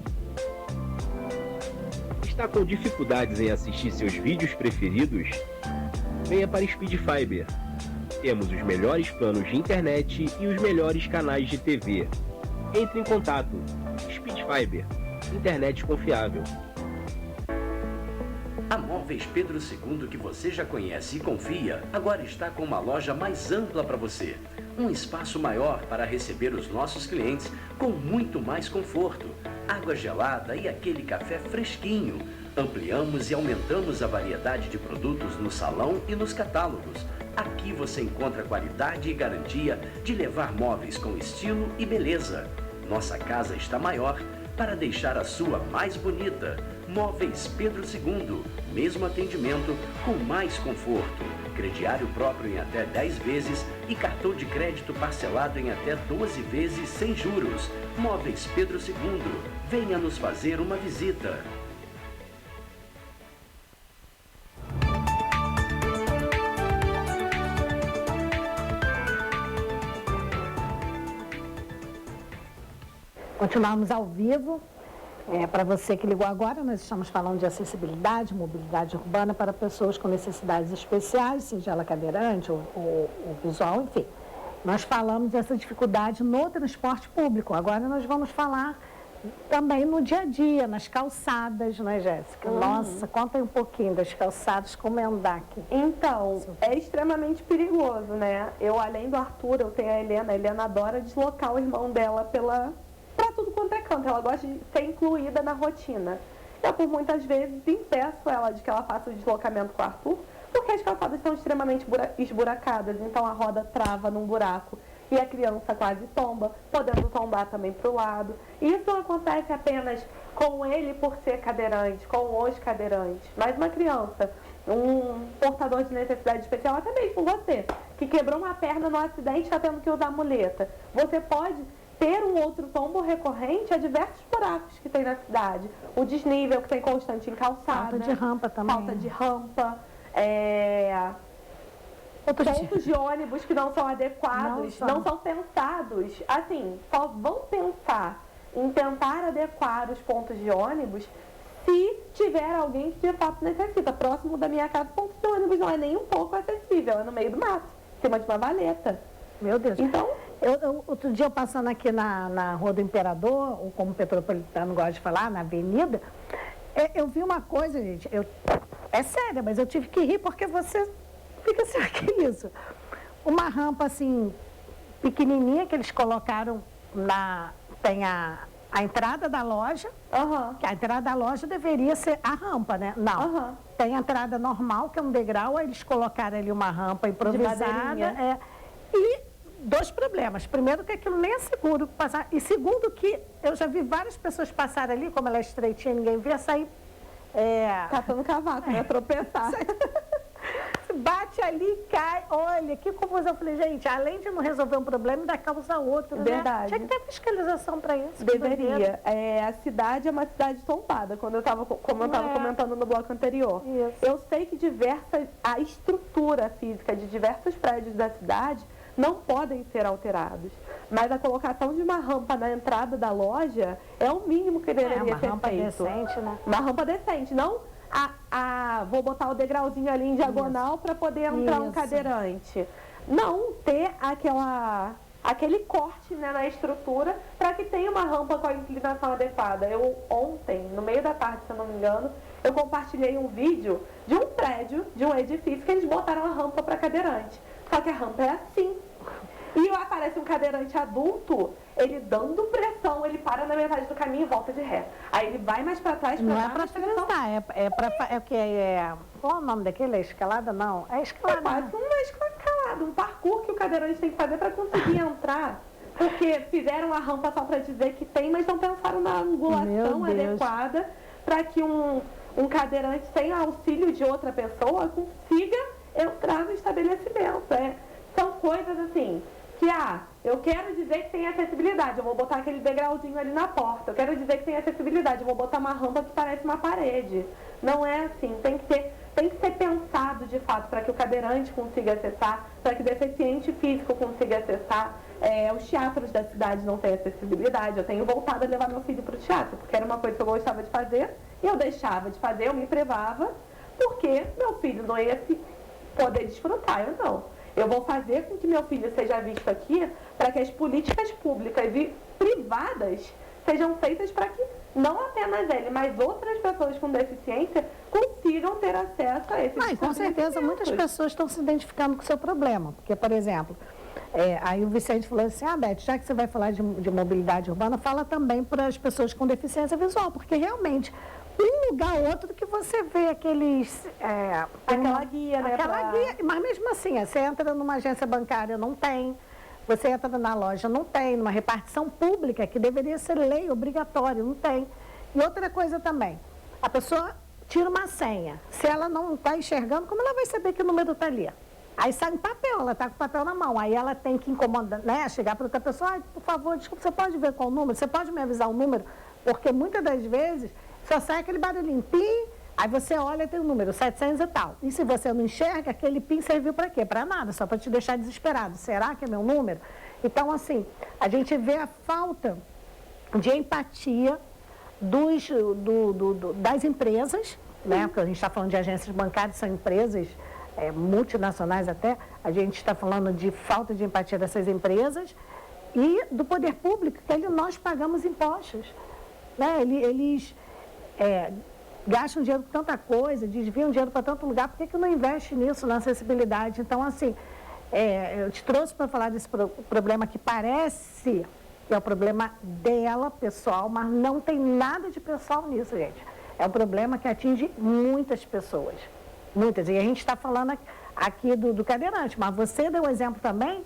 S5: Está com dificuldades em assistir seus vídeos preferidos? Venha para Speed Fiber. Temos os melhores planos de internet e os melhores canais de TV. Entre em contato. Speed Fiber. Internet confiável.
S6: A Móveis Pedro II, que você já conhece e confia, agora está com uma loja mais ampla para você. Um espaço maior para receber os nossos clientes com muito mais conforto, água gelada e aquele café fresquinho. Ampliamos e aumentamos a variedade de produtos no salão e nos catálogos. Aqui você encontra qualidade e garantia de levar móveis com estilo e beleza. Nossa casa está maior para deixar a sua mais bonita. Móveis Pedro II, mesmo atendimento com mais conforto. Crediário próprio em até 10 vezes e cartão de crédito parcelado em até 12 vezes sem juros. Móveis Pedro II, venha nos fazer uma visita.
S8: Continuamos ao vivo. Para você que ligou agora, nós estamos falando de acessibilidade, mobilidade urbana para pessoas com necessidades especiais, seja ela cadeirante ou visual, enfim. Nós falamos dessa dificuldade no transporte público. Agora nós vamos falar também no dia a dia, nas calçadas, não é, Jéssica? Nossa, conta aí um pouquinho das calçadas, como é andar aqui.
S9: Então, é extremamente perigoso, né? Eu, além do Arthur, eu tenho a Helena adora deslocar o irmão dela para tudo quanto é canto, ela gosta de ser incluída na rotina. Eu, por muitas vezes, impeço ela de que ela faça o deslocamento com o Arthur, porque as calçadas são extremamente esburacadas, então a roda trava num buraco e a criança quase tomba, podendo tombar também para o lado. Isso não acontece apenas com ele por ser cadeirante, com os cadeirantes, mas uma criança, um portador de necessidade especial, até mesmo você, que quebrou uma perna no acidente e está tendo que usar muleta. Você pode ter um outro tombo recorrente a diversos buracos que tem na cidade. O desnível que tem constante em calçada.
S8: Falta de rampa também.
S9: Falta de rampa. Pontos de ônibus que não são adequados, não são pensados. Assim, só vão pensar em tentar adequar os pontos de ônibus se tiver alguém que de fato necessita. Próximo da minha casa, o ponto de ônibus não é nem um pouco acessível, é no meio do mato, em cima de uma valeta.
S8: Meu Deus.
S9: Então,
S8: outro dia, eu passando aqui na Rua do Imperador, ou como o Petropolitano gosta de falar, na Avenida, eu vi uma coisa, gente, é sério, mas eu tive que rir porque você fica assim, que isso? Uma rampa, assim, pequenininha que eles colocaram tem a entrada da loja, que a entrada da loja deveria ser a rampa, né? Não, tem a entrada normal, que é um degrau, aí eles colocaram ali uma rampa improvisada, e dois problemas. Primeiro, que aquilo nem é seguro passar. E segundo, que eu já vi várias pessoas passarem ali, como ela é estreitinha, ninguém vê, sair...
S9: catando cavaco, né? Tropeçar.
S8: Bate ali, cai. Olha, que confusão. Eu falei, gente, além de não resolver um problema, ainda causa outro, né?
S9: Verdade.
S8: Tinha que ter fiscalização para isso.
S9: Deveria. A cidade é uma cidade tombada, como eu estava comentando no bloco anterior.
S8: Isso.
S9: Eu sei que a estrutura física de diversos prédios da cidade não podem ser alterados. Mas a colocação de uma rampa na entrada da loja é o mínimo que deveria ser feito. Uma
S8: rampa decente, né?
S9: Uma rampa decente, não vou botar o degrauzinho ali em diagonal para poder entrar um cadeirante. Não ter aquele corte, né, na estrutura para que tenha uma rampa com a inclinação adequada. Eu ontem, no meio da tarde, se eu não me engano, eu compartilhei um vídeo de um prédio, de um edifício, que eles botaram a rampa para cadeirante. Só que a rampa é assim. E aparece um cadeirante adulto, ele dando pressão, ele para na metade do caminho e volta de ré. Aí ele vai mais para trás,
S8: não é para pensar, qual é o nome daquele? É escalada? Não, é escalada.
S9: É quase uma escalada, um parkour que o cadeirante tem que fazer para conseguir entrar. Porque fizeram a rampa só para dizer que tem, mas não pensaram na angulação adequada para que um cadeirante sem auxílio de outra pessoa consiga entrar no estabelecimento. São coisas assim, que eu quero dizer que tem acessibilidade, eu vou botar aquele degrauzinho ali na porta. Eu quero dizer que tem acessibilidade, eu vou botar uma rampa que parece uma parede. Não é assim, tem que ser pensado de fato para que o cadeirante consiga acessar, para que o deficiente físico consiga acessar. Os teatros da cidade não têm acessibilidade. Eu tenho voltado a levar meu filho para o teatro, porque era uma coisa que eu gostava de fazer, e eu deixava de fazer, eu me privava, porque meu filho não ia poder desfrutar, eu não. Eu vou fazer com que meu filho seja visto aqui para que as políticas públicas e privadas sejam feitas para que não apenas ele, mas outras pessoas com deficiência consigam ter acesso a esses
S8: com certeza, muitas pessoas estão se identificando com o seu problema. Porque, por exemplo, aí o Vicente falou assim, Beth, já que você vai falar de mobilidade urbana, fala também para as pessoas com deficiência visual, porque realmente um lugar ou outro que você vê aqueles...
S9: aquela guia, né?
S8: Aquela guia, mas mesmo assim, você entra numa agência bancária, não tem. Você entra na loja, não tem. Numa repartição pública, que deveria ser lei obrigatória, não tem. E outra coisa também, a pessoa tira uma senha. Se ela não está enxergando, como ela vai saber que o número está ali? Aí sai um papel, ela está com o papel na mão. Aí ela tem que incomodar, né? Chegar para outra pessoa, por favor, desculpa, você pode ver qual o número? Você pode me avisar o número? Porque muitas das vezes... só sai aquele barulhinho, pim, aí você olha e tem o número, 700 e tal. E se você não enxerga, aquele pim serviu para quê? Para nada, só para te deixar desesperado. Será que é meu número? Então, assim, a gente vê a falta de empatia das empresas, né? Porque a gente está falando de agências bancárias, são empresas multinacionais até, a gente está falando de falta de empatia dessas empresas e do poder público, que nós pagamos impostos. Né? Eles gastam dinheiro com tanta coisa, desviam dinheiro para tanto lugar, por que não investe nisso, na acessibilidade? Então, assim, eu te trouxe para falar desse problema que parece que é o problema dela, pessoal, mas não tem nada de pessoal nisso, gente. É um problema que atinge muitas pessoas, muitas. E a gente está falando aqui do cadeirante, mas você deu o exemplo também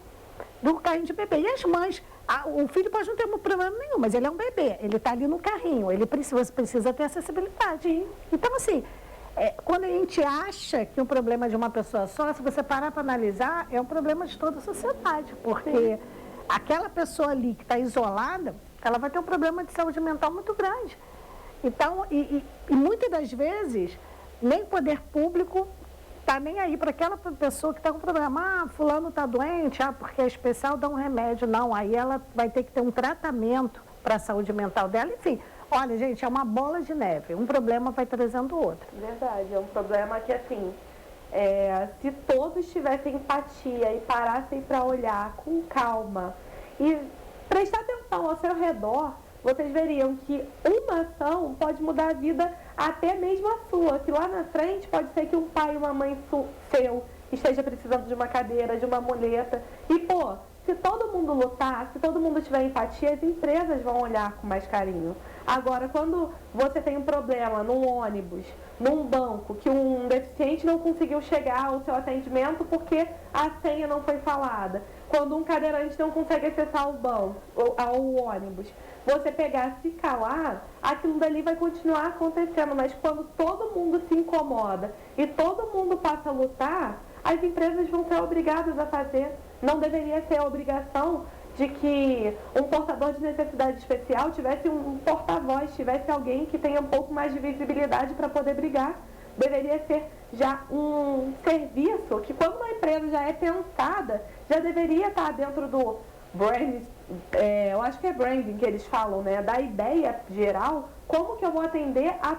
S8: do carrinho de bebê. E as mães... o filho pode não ter problema nenhum, mas ele é um bebê, ele está ali no carrinho, você precisa ter acessibilidade. Então, assim, quando a gente acha que um problema é de uma pessoa só, se você parar para analisar, é um problema de toda a sociedade, porque aquela pessoa ali que está isolada, ela vai ter um problema de saúde mental muito grande. Então, e muitas das vezes, nem o poder público está nem aí para aquela pessoa que está com problema. Fulano está doente, porque é especial, dá um remédio. Não, aí ela vai ter que ter um tratamento para a saúde mental dela. Enfim, olha, gente, é uma bola de neve. Um problema vai trazendo o outro.
S9: Verdade, é um problema que, assim, se todos tivessem empatia e parassem para olhar com calma e prestar atenção ao seu redor, vocês veriam que uma ação pode mudar a vida até mesmo a sua, que lá na frente pode ser que um pai e uma mãe seu esteja precisando de uma cadeira, de uma muleta. E, se todo mundo lutar, se todo mundo tiver empatia, as empresas vão olhar com mais carinho. Agora, quando você tem um problema num ônibus, num banco, que um deficiente não conseguiu chegar ao seu atendimento porque a senha não foi falada, quando um cadeirante não consegue acessar o banco, ao ônibus, você pegar, se calar, aquilo dali vai continuar acontecendo, mas quando todo mundo se incomoda e todo mundo passa a lutar, as empresas vão ser obrigadas a fazer. Não deveria ser a obrigação de que um portador de necessidade especial tivesse um porta-voz, tivesse alguém que tenha um pouco mais de visibilidade para poder brigar. Deveria ser já um serviço que, quando uma empresa já é pensada, já deveria estar dentro do branding, eu acho que é branding que eles falam, né? Da ideia geral, como que eu vou atender a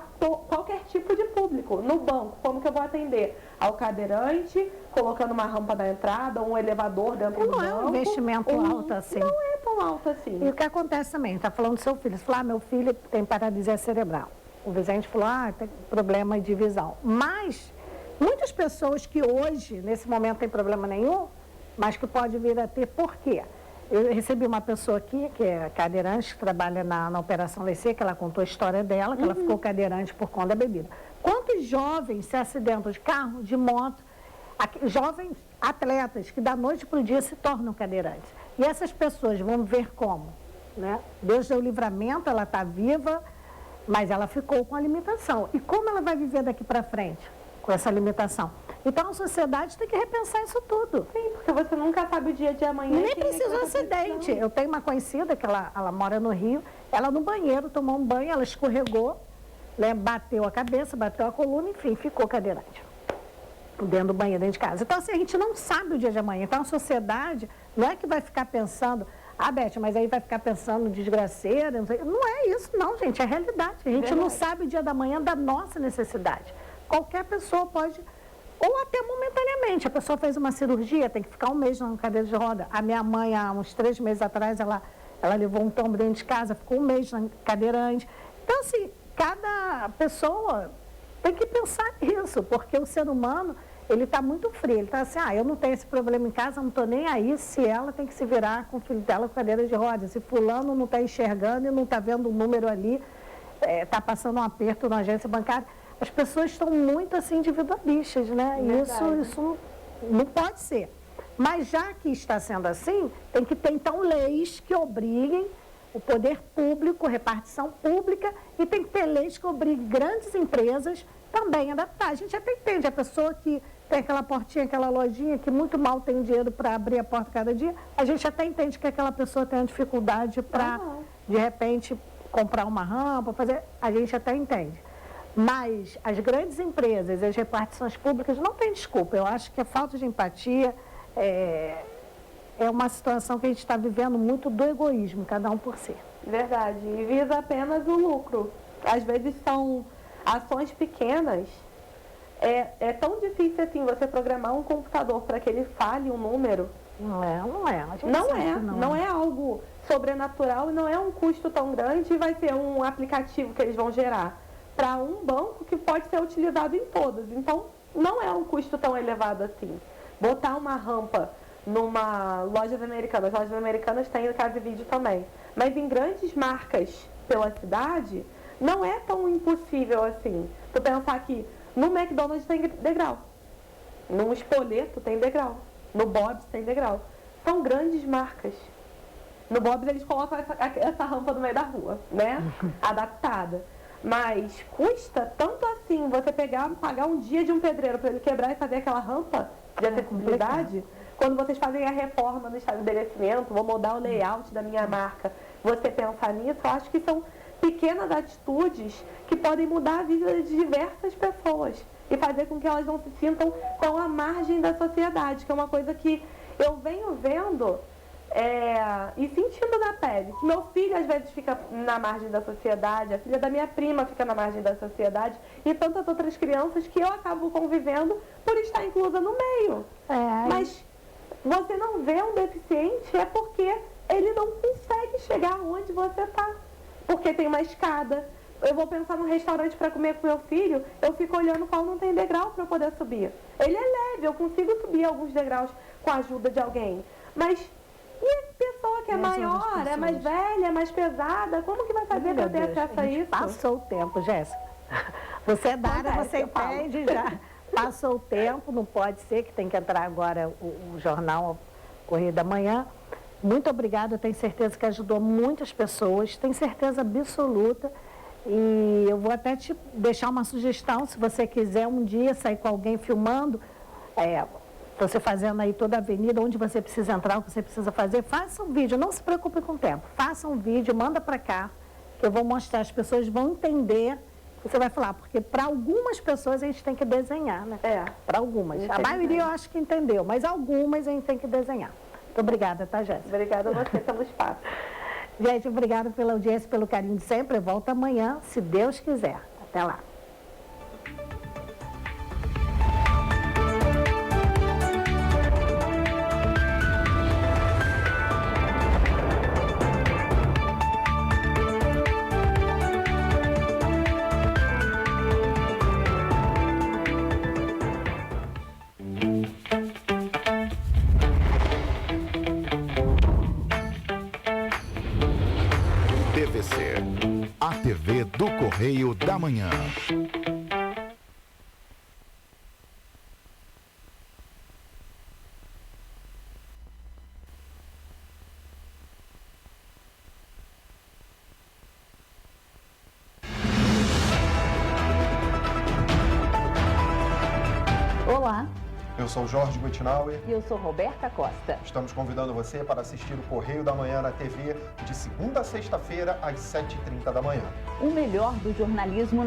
S9: qualquer tipo de público. público, no banco, como que eu vou atender? Ao cadeirante, colocando uma rampa na entrada, um elevador dentro do banco.
S8: Não é um investimento alto assim.
S9: Não é tão alto assim.
S8: E o que acontece também, está falando do seu filho, você fala, meu filho tem paralisia cerebral. O Vicente falou, tem problema de visão. Mas muitas pessoas que hoje, nesse momento, não tem problema nenhum, mas que pode vir a ter, por quê? Eu recebi uma pessoa aqui, que é cadeirante, que trabalha na Operação Lecia, que ela contou a história dela, que ela ficou cadeirante por conta da bebida. Quantos jovens se acidentam de carro, de moto, jovens atletas que da noite para o dia se tornam cadeirantes. E essas pessoas vão ver como, né? Deus deu livramento, ela está viva, mas ela ficou com a limitação. E como ela vai viver daqui para frente com essa limitação? Então, a sociedade tem que repensar isso tudo.
S9: Sim, porque você nunca sabe o dia de amanhã.
S8: Nem precisa de acidente. Eu tenho uma conhecida que ela mora no Rio, ela no banheiro tomou um banho, ela escorregou, né, bateu a cabeça, bateu a coluna, enfim, ficou cadeirante. Dentro do banheiro, dentro de casa. Então, assim, a gente não sabe o dia de amanhã. Então, a sociedade não é que vai ficar pensando, Beth, mas aí vai ficar pensando desgraceira, não sei. Não é isso, não, gente, é realidade. A gente não sabe o dia da manhã da nossa necessidade. Qualquer pessoa pode, ou até momentaneamente, a pessoa fez uma cirurgia, tem que ficar um mês na cadeira de roda. A minha mãe, há uns 3 meses atrás, ela levou um tombo dentro de casa, ficou um mês na cadeirante. Então, assim, cada pessoa tem que pensar nisso, porque o ser humano, ele está muito frio. Ele está assim, eu não tenho esse problema em casa, não estou nem aí se ela tem que se virar com o filho dela com cadeira de rodas. Se fulano não está enxergando e não está vendo o número ali, está passando um aperto na agência bancária. As pessoas estão muito assim individualistas, né? Isso não pode ser. Mas já que está sendo assim, tem que ter então leis que obriguem o poder público, repartição pública, e tem que ter leis que obriguem grandes empresas também a adaptar. A gente até entende, a pessoa que tem aquela portinha, aquela lojinha, que muito mal tem dinheiro para abrir a porta cada dia, a gente até entende que aquela pessoa tem uma dificuldade para, de repente, comprar uma rampa, fazer, a gente até entende. Mas as grandes empresas, as repartições públicas, não tem desculpa. Eu acho que a falta de empatia é uma situação que a gente está vivendo muito do egoísmo, cada um por si.
S9: Verdade. E visa apenas o lucro. Às vezes são ações pequenas. É tão difícil assim você programar um computador para que ele fale um número.
S8: Não é.
S9: Não é algo sobrenatural e não é um custo tão grande e vai ser um aplicativo que eles vão gerar para um banco que pode ser utilizado em todos. Então, não é um custo tão elevado assim. Botar uma rampa numa lojas americanas. As lojas americanas têm no Casa e Vídeo também. Mas em grandes marcas pela cidade, não é tão impossível assim. Tu pensar que no McDonald's tem degrau. No Espoleto tem degrau. No Bob's tem degrau. São grandes marcas. No Bob's eles colocam essa rampa no meio da rua, né? Adaptada. Mas custa tanto assim você pagar um dia de um pedreiro para ele quebrar e fazer aquela rampa de acessibilidade. Quando vocês fazem a reforma no estabelecimento, vou mudar o layout da minha marca, você pensar nisso, eu acho que são pequenas atitudes que podem mudar a vida de diversas pessoas e fazer com que elas não se sintam tão à margem da sociedade, que é uma coisa que eu venho vendo e sentindo na pele. Que meu filho às vezes fica na margem da sociedade, a filha da minha prima fica na margem da sociedade e tantas outras crianças que eu acabo convivendo por estar inclusa no meio. Mas você não vê um deficiente é porque ele não consegue chegar onde você está. Porque tem uma escada. Eu vou pensar num restaurante para comer com meu filho, eu fico olhando qual não tem degrau para eu poder subir. Ele é leve, eu consigo subir alguns degraus com a ajuda de alguém. Mas e a pessoa que é maior, é mais velha, é mais pesada, como que vai fazer para ter acesso a isso?
S8: Passou o tempo, Jéssica. Você é da área, você entende já. Passou o tempo, não pode ser, que tem que entrar agora o jornal Correio da Manhã. Muito obrigada, eu tenho certeza que ajudou muitas pessoas, tenho certeza absoluta. E eu vou até te deixar uma sugestão, se você quiser um dia sair com alguém filmando, você fazendo aí toda a avenida, onde você precisa entrar, o que você precisa fazer, faça um vídeo, não se preocupe com o tempo. Faça um vídeo, manda para cá, que eu vou mostrar, as pessoas vão entender. Você vai falar, porque para algumas pessoas a gente tem que desenhar, né? Para algumas. A maioria eu acho que entendeu, mas algumas a gente tem que desenhar. Muito obrigada, tá, Jéssica?
S9: Obrigada a você pelo espaço.
S8: Gente, obrigada pela audiência, pelo carinho de sempre. Eu volto amanhã, se Deus quiser. Até lá.
S1: A TV do Correio da Manhã.
S10: Olá,
S11: eu sou Jorge Guitinauer.
S10: e eu sou Roberta Costa.
S11: Estamos convidando você para assistir o Correio da Manhã na TV de segunda a sexta-feira, às 7h30 da manhã.
S10: O melhor do jornalismo